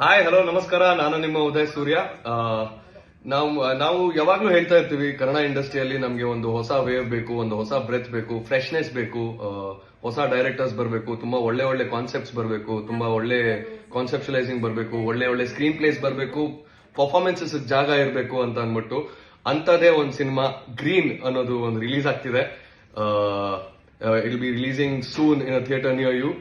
Hi hello ನಮಸ್ಕಾರ. ನಾನು ನಿಮ್ಮ ಉದಯ್ ಸೂರ್ಯ. ನಾವು ಯಾವಾಗ್ಲೂ ಹೇಳ್ತಾ ಇರ್ತೀವಿ, ಕನ್ನಡ ಇಂಡಸ್ಟ್ರಿಯಲ್ಲಿ ನಮ್ಗೆ ಒಂದು ಹೊಸ ವೇವ್ ಬೇಕು, ಒಂದು ಹೊಸ ಬ್ರೆತ್ ಬೇಕು, ಫ್ರೆಶ್ನೆಸ್ ಬೇಕು, ಹೊಸ ಡೈರೆಕ್ಟರ್ಸ್ ಬರಬೇಕು, ತುಂಬಾ ಒಳ್ಳೆ ಒಳ್ಳೆ ಕಾನ್ಸೆಪ್ಟ್ಸ್ ಬರಬೇಕು, ತುಂಬಾ ಒಳ್ಳೆ ಕಾನ್ಸೆಪ್ಚುಲೈಸಿಂಗ್ ಬರಬೇಕು, ಒಳ್ಳೆ ಒಳ್ಳೆ ಸ್ಕ್ರೀನ್ ಪ್ಲೇಸ್ ಬರಬೇಕು, ಪರ್ಫಾರ್ಮೆನ್ಸಸ್ ಜಾಗ ಇರಬೇಕು ಅಂತ ಅಂದ್ಬಿಟ್ಟು ಅಂತದೇ ಒಂದು ಸಿನಿಮಾ ಗ್ರೀನ್ ಅನ್ನೋದು ಒಂದು ರಿಲೀಸ್ ಆಗ್ತಿದೆ. It will be releasing soon in a theatre near you.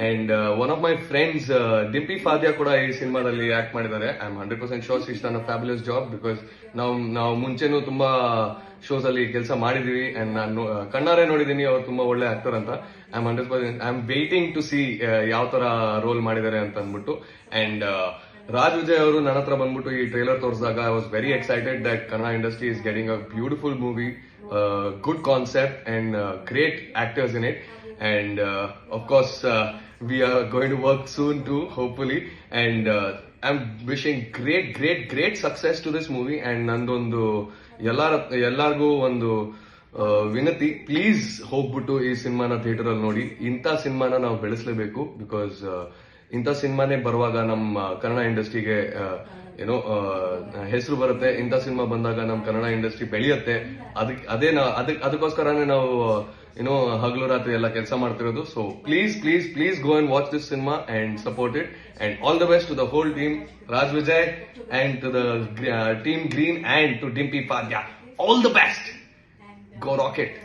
And one of my friends Dimpi Fadya ಕೂಡ ಈ ಸಿನಿಮಾದಲ್ಲಿ ಆಕ್ಟ್ ಮಾಡಿದ್ದಾರೆ. I am 100% sure she's done a fabulous job. Because ನಾವು ಮುಂಚೆನೂ ತುಂಬಾ ಶೋಸ್ ಅಲ್ಲಿ ಕೆಲಸ ಮಾಡಿದೀವಿ ಅಂಡ್ ನಾನು ಕಣ್ಣಾರೆ ನೋಡಿದೀನಿ ಅವ್ರು ತುಂಬಾ ಒಳ್ಳೆ ಆಕ್ಟರ್ ಅಂತ. I am waiting to see ಯಾವ ತರ ರೋಲ್ ಮಾಡಿದ್ದಾರೆ ಅಂತ ಅಂದ್ಬಿಟ್ಟು. ಅಂಡ್ ರಾಜ್ ವಿಜಯ್ ಅವರು ನನ್ನ ಹತ್ರ ಬಂದ್ಬಿಟ್ಟು ಈ ಟ್ರೇಲರ್ ತೋರಿಸಿದಾಗ I was very excited that Kannada industry is getting a beautiful movie, good concept and great actors in it. And of course we are going to work soon too, hopefully. And I'm wishing great success to this movie. And nandondu ಎಲ್ಲಾರ್ಗೂ ಒಂದು Vinati, please ಹೋಗ್ಬಿಟ್ಟು ಈ ಸಿನಿಮಾನ theatre ಅಲ್ಲಿ ನೋಡಿ. ಇಂಥ ಸಿನಿಮಾನ ನಾವು ಬೆಳೆಸಲೇಬೇಕು. ಬಿಕಾಸ್ ಇಂಥ ಸಿನಿಮಾನೇ ಬರುವಾಗ ನಮ್ಮ ಕನ್ನಡ ಇಂಡಸ್ಟ್ರಿಗೆ ಏನೋ ಹೆಸರು ಬರುತ್ತೆ. ಇಂಥ ಸಿನಿಮಾ ಬಂದಾಗ ನಮ್ಮ ಕನ್ನಡ ಇಂಡಸ್ಟ್ರಿ ಬೆಳೆಯುತ್ತೆ. ಅದಕ್ಕೋಸ್ಕರನೇ ನಾವು ಏನೋ ಹಗಲು ರಾತ್ರಿ ಎಲ್ಲ ಕೆಲಸ ಮಾಡ್ತಿರೋದು. So please go and watch this cinema and support it. And all the best to the whole team, Raj Vijay and to the team green and to Dimpi Fadya. All the best. Go rocket.